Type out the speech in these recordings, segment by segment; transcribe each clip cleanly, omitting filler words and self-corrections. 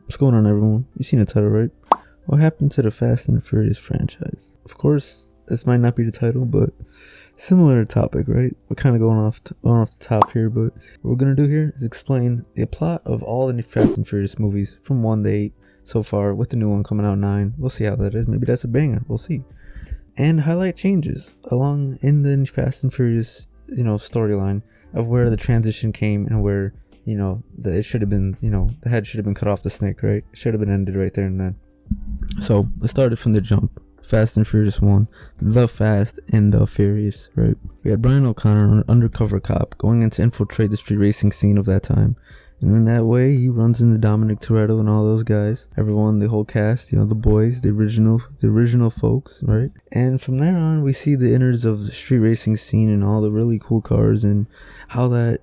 What's going on, everyone? You seen the title, right? What happened to the Fast and Furious franchise? Of course, this might not be the title, but similar topic, right? We're kind of going off the top here, but what we're gonna do here is explain the plot of all the Fast and Furious movies from 1 to 8 so far, with the new one coming out 9. We'll see how that is. Maybe that's a banger. We'll see. And highlight changes along in the Fast and Furious, storyline of where the transition came and where, it should have been, the head should have been cut off the snake, right? It should have been ended right there and then. So let's start it from the jump. Fast and Furious 1, The Fast and the Furious, right? We had Brian O'Connor, an undercover cop, going in to infiltrate the street racing scene of that time. And in that way, he runs into Dominic Toretto and all those guys. Everyone, the whole cast, the boys, the original folks, right? And from there on, we see the innards of the street racing scene and all the really cool cars and how that,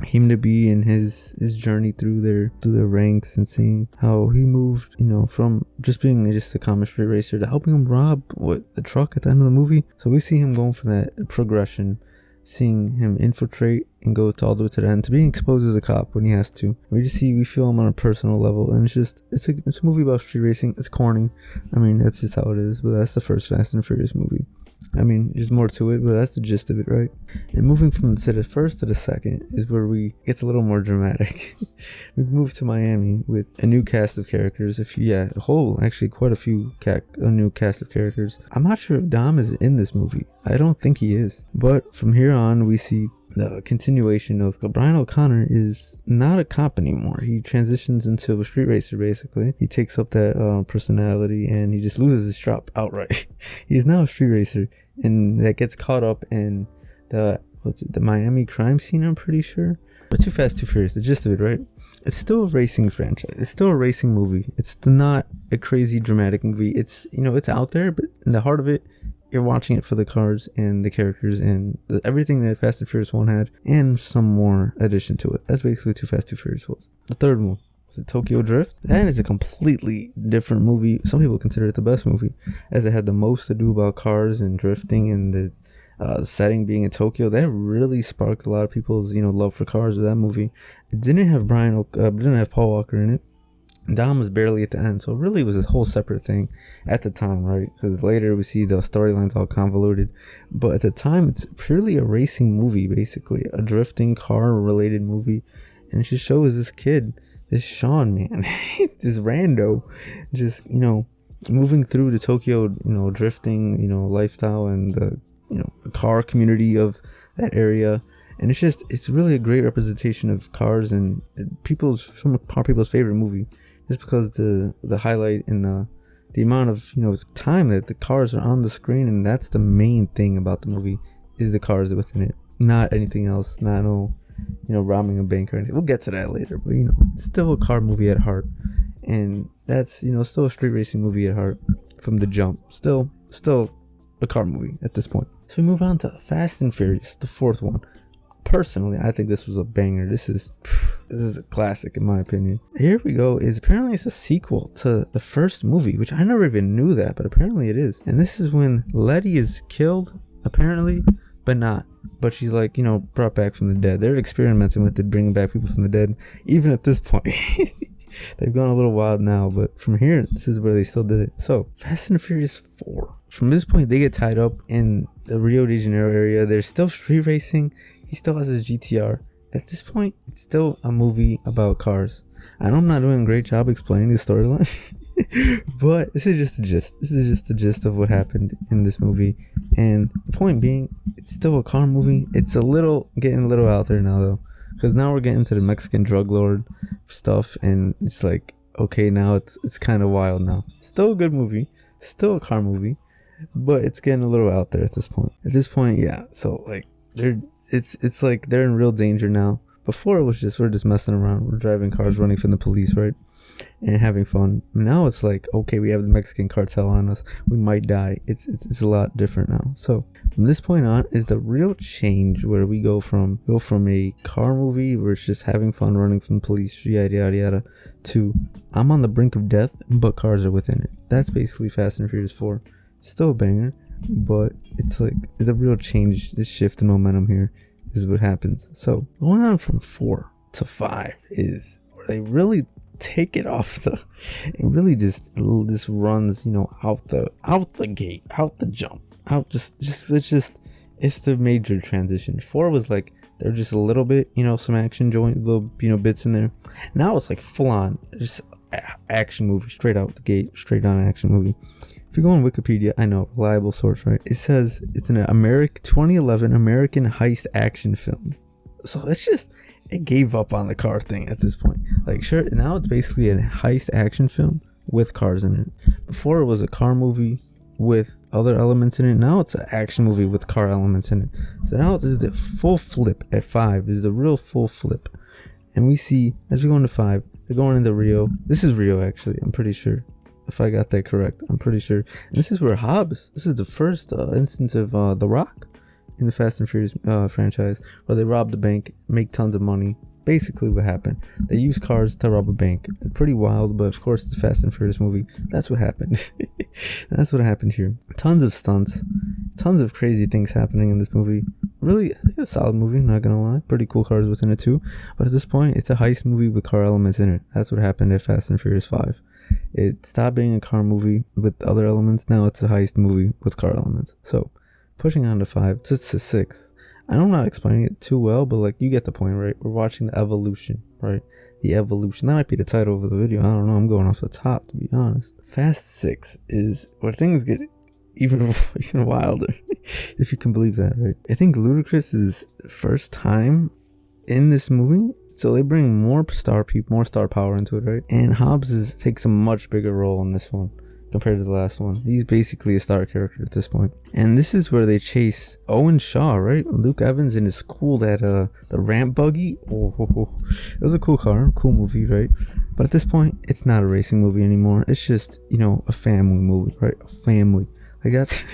came to be in his journey through their ranks, and seeing how he moved, from just being just a common street racer to helping him rob the truck at the end of the movie. So we see him going from that progression, seeing him infiltrate and go all the way to the end, to being exposed as a cop when he has to. We feel him on a personal level, and it's a movie about street racing. It's corny. I mean, that's just how it is, but that's the first Fast and Furious movie. I mean, there's more to it, but that's the gist of it, right? And moving from the first to the second is where it gets a little more dramatic. We move to Miami with a new cast of characters. Quite a few a new cast of characters. I'm not sure if Dom is in this movie. I don't think he is. But from here on, we see the continuation of Brian O'Connor is not a cop anymore. He transitions into a street racer, basically. He takes up that personality, and he just loses his job outright. He's now a street racer, and that gets caught up in the Miami crime scene, I'm pretty sure. But Too Fast, Too Furious, the gist of it, right? It's still a racing franchise. It's still a racing movie. It's not a crazy dramatic movie. It's, it's out there, but in the heart of it, you're watching it for the cars and the characters and everything that Fast and Furious 1 had, and some more addition to it. That's basically Too Fast, Too Furious was. The third one was Tokyo Drift. That is a completely different movie. Some people consider it the best movie, as it had the most to do about cars and drifting, and the setting being in Tokyo. That really sparked a lot of people's love for cars with that movie. It didn't have didn't have Paul Walker in it. Dom was barely at the end, so it really was a whole separate thing at the time, right? Because later we see the storylines all convoluted, but at the time it's purely a racing movie, basically a drifting car related movie. And it just shows this kid, this Sean, man, this rando, just moving through the Tokyo drifting lifestyle, and the car community of that area. And it's really a great representation of cars and some car people's favorite movie, just because the highlight and the amount of time that the cars are on the screen, and that's the main thing about the movie, is the cars within it, not anything else, not robbing a bank or anything. We'll get to that later, but it's still a car movie at heart, and that's still a street racing movie at heart from the jump. Still a car movie at this point. So we move on to Fast and Furious, the fourth one. Personally, I think this was a banger. This is a classic in my opinion. Here we go. Apparently it's a sequel to the first movie, which I never even knew that, but apparently it is. And this is when Letty is killed, apparently, but not. But she's brought back from the dead. They're experimenting with it, bringing back people from the dead, even at this point. They've gone a little wild now, but from here, this is where they still did it. So, Fast and Furious 4. From this point, they get tied up in the Rio de Janeiro area. They're still street racing. He still has his GTR. At this point, it's still a movie about cars. I know I'm not doing a great job explaining the storyline, but this is just the gist. This is just the gist of what happened in this movie. And the point being, it's still a car movie. It's getting a little out there now, though, because now we're getting to the Mexican drug lord stuff, and it's okay, now it's kind of wild now. Still a good movie, still a car movie, but it's getting a little out there at this point. Yeah. So it's like they're in real danger now. Before it was we're just messing around. We're driving cars, running from the police, right? And having fun. Now it's okay, we have the Mexican cartel on us. We might die. It's a lot different now. So from this point on is the real change, where we go from a car movie where it's just having fun, running from the police, yada yada yada, to I'm on the brink of death, but cars are within it. That's basically Fast and Furious 4. It's still a banger, but it's a real change. This shift in momentum here is what happens. So going on from 4 to 5 is where they really take it off the, it really just runs, you know, out the gate, out the jump, out it's the major transition. 4 was like, they're just a little bit, you know, some action joint, little, you know, bits in there. Now it's like full on, just action movie, straight out the gate, straight on action movie. If you go on Wikipedia, I know, reliable source, right? It says it's an 2011 American heist action film. So it's just, it gave up on the car thing at this point. Like, sure, now it's basically a heist action film with cars in it. Before it was a car movie with other elements in it. Now it's an action movie with car elements in it. So now this is the full flip at 5. This is the real full flip. And we see, as we go into 5, they're going into Rio. This is Rio, actually, I'm pretty sure. If I got that correct, I'm pretty sure. And this is where Hobbs, this is the first instance of The Rock in the Fast and Furious franchise, where they rob the bank, make tons of money. Basically what happened, they use cars to rob a bank. Pretty wild, but of course it's a Fast and Furious movie. That's what happened. That's what happened here. Tons of stunts, tons of crazy things happening in this movie. Really, I think it's a solid movie, not gonna lie. Pretty cool cars within it too. But at this point, it's a heist movie with car elements in it. That's what happened at Fast and Furious 5. It stopped being a car movie with other elements. Now it's a heist movie with car elements. So, pushing on to 5, to 6. I know I'm not explaining it too well, but like, you get the point, right? We're watching the evolution, right? The evolution. That might be the title of the video. I don't know. I'm going off the top, to be honest. Fast 6 is where things get even wilder, if you can believe that, right? I think Ludacris's first time in this movie, so they bring more star power into it, right? And Hobbs takes a much bigger role in this one compared to the last one. He's basically a star character at this point. And this is where they chase Owen Shaw, right? Luke Evans in his cool, the ramp buggy. It was a cool car, cool movie, right? But at this point, it's not a racing movie anymore. It's just, you know, a family movie, right? A family. Like, that's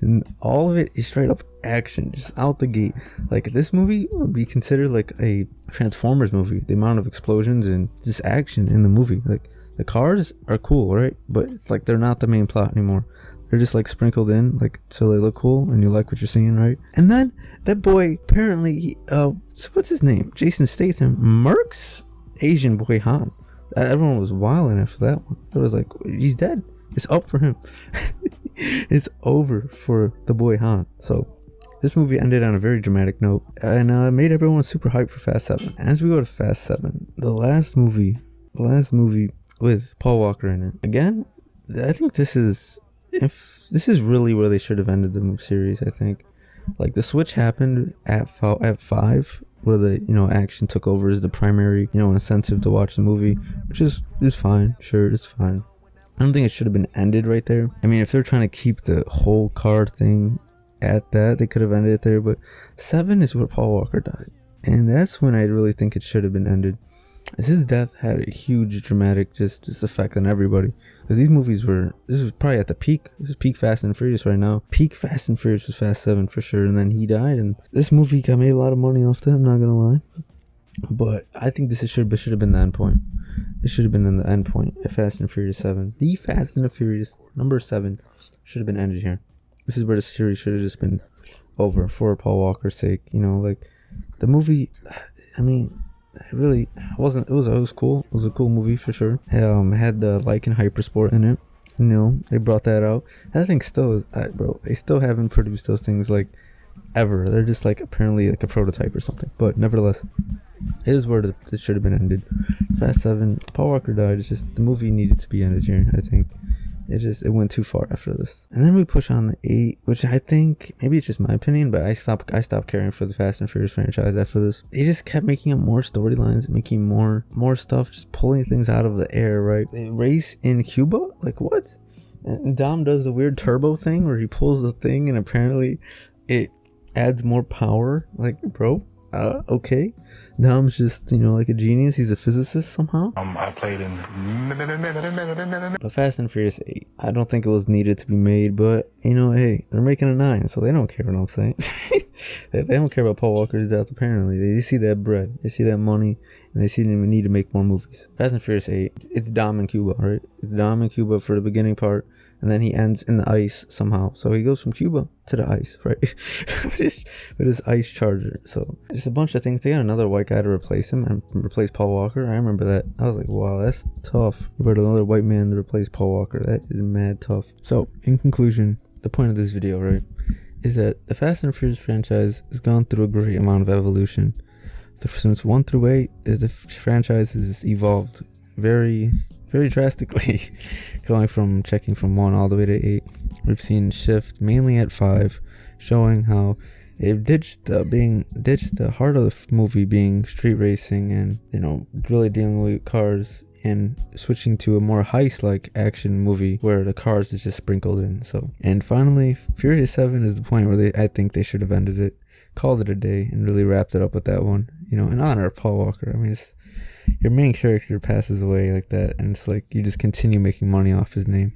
and all of it is straight up action, just out the gate. Like, this movie would be considered like a Transformers movie. The amount of explosions and just action in the movie. Like, the cars are cool, right? But it's like they're not the main plot anymore. They're just like sprinkled in, like, so they look cool and you like what you're seeing, right? And then that boy, apparently, so what's his name? Jason Statham, Merc's Asian boy Han. Everyone was wilding after that one. It was like, he's dead. It's up for him. It's over for the boy Han. So this movie ended on a very dramatic note and made everyone super hyped for Fast 7. As we go to Fast 7, the last movie with Paul Walker in it. Again, I think this is really where they should have ended the series. I think, like, the switch happened at 5, where the, you know, action took over as the primary, you know, incentive to watch the movie, which is fine. Sure, it's fine. I don't think it should have been ended right there. I mean, if they're trying to keep the whole car thing at that, they could have ended it there. But 7 is where Paul Walker died, and that's when I really think it should have been ended. As his death had a huge dramatic just effect on everybody. Because these movies this was probably at the peak. This is peak Fast and Furious right now. Peak Fast and Furious was Fast 7 for sure. And then he died. And this movie made a lot of money off that, I'm not going to lie. But I think this should have been the end point. It should have been in the end point at Fast and Furious 7. The Fast and the Furious number 7 should have been ended here. This is where the series should have just been over for Paul Walker's sake. You know, like, the movie, I mean, it was cool. It was a cool movie for sure. It had the Lycan Hypersport in it. You know, they brought that out. That thing still is, bro, they still haven't produced those things like ever. They're just like apparently like a prototype or something. But nevertheless, it is where it should have been ended. Fast 7, Paul Walker died. It's just the movie needed to be ended here, I think. It went too far after this. And then we push on the 8, which I think, maybe it's just my opinion, but I stopped caring for the Fast and Furious franchise after this. They just kept making up more storylines, making more stuff, just pulling things out of the air, right? They race in Cuba? Like, what? And Dom does the weird turbo thing where he pulls the thing and apparently it adds more power. Like, bro, okay. Dom's just, you know, like a genius. He's a physicist somehow. I played in... But Fast and Furious 8, I don't think it was needed to be made, but, you know, hey, they're making a 9, so they don't care what I'm saying. they don't care about Paul Walker's death, apparently. They see that bread, they see that money, and they see them need to make more movies. Fast and Furious 8, it's Dom in Cuba, right? It's Dom in Cuba for the beginning part, and then he ends in the ice somehow. So he goes from Cuba to the ice, right? with his ice charger. So just a bunch of things. They got another white guy to replace him and replace Paul Walker. I remember that. I was like, wow, that's tough. You brought another white man to replace Paul Walker. That is mad tough. So in conclusion, the point of this video, right, is that the Fast and Furious franchise has gone through a great amount of evolution. So since 1 through 8, the franchise has evolved very, very drastically. Going from checking from 1 all the way to 8, we've seen shift mainly at 5, showing how it ditched the heart of the movie being street racing and, you know, really dealing with cars, and switching to a more heist-like action movie where the cars is just sprinkled in. So, and finally, Furious 7 is the point where I think they should have ended it, called it a day, and really wrapped it up with that one. You know, in honor of Paul Walker. I mean, your main character passes away like that, and it's like you just continue making money off his name.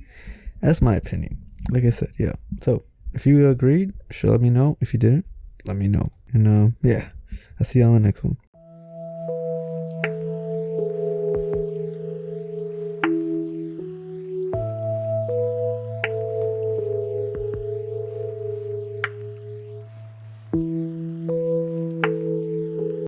That's my opinion. Like I said, yeah. So, if you agreed, sure, let me know. If you didn't, let me know. And yeah, I'll see you on the next one.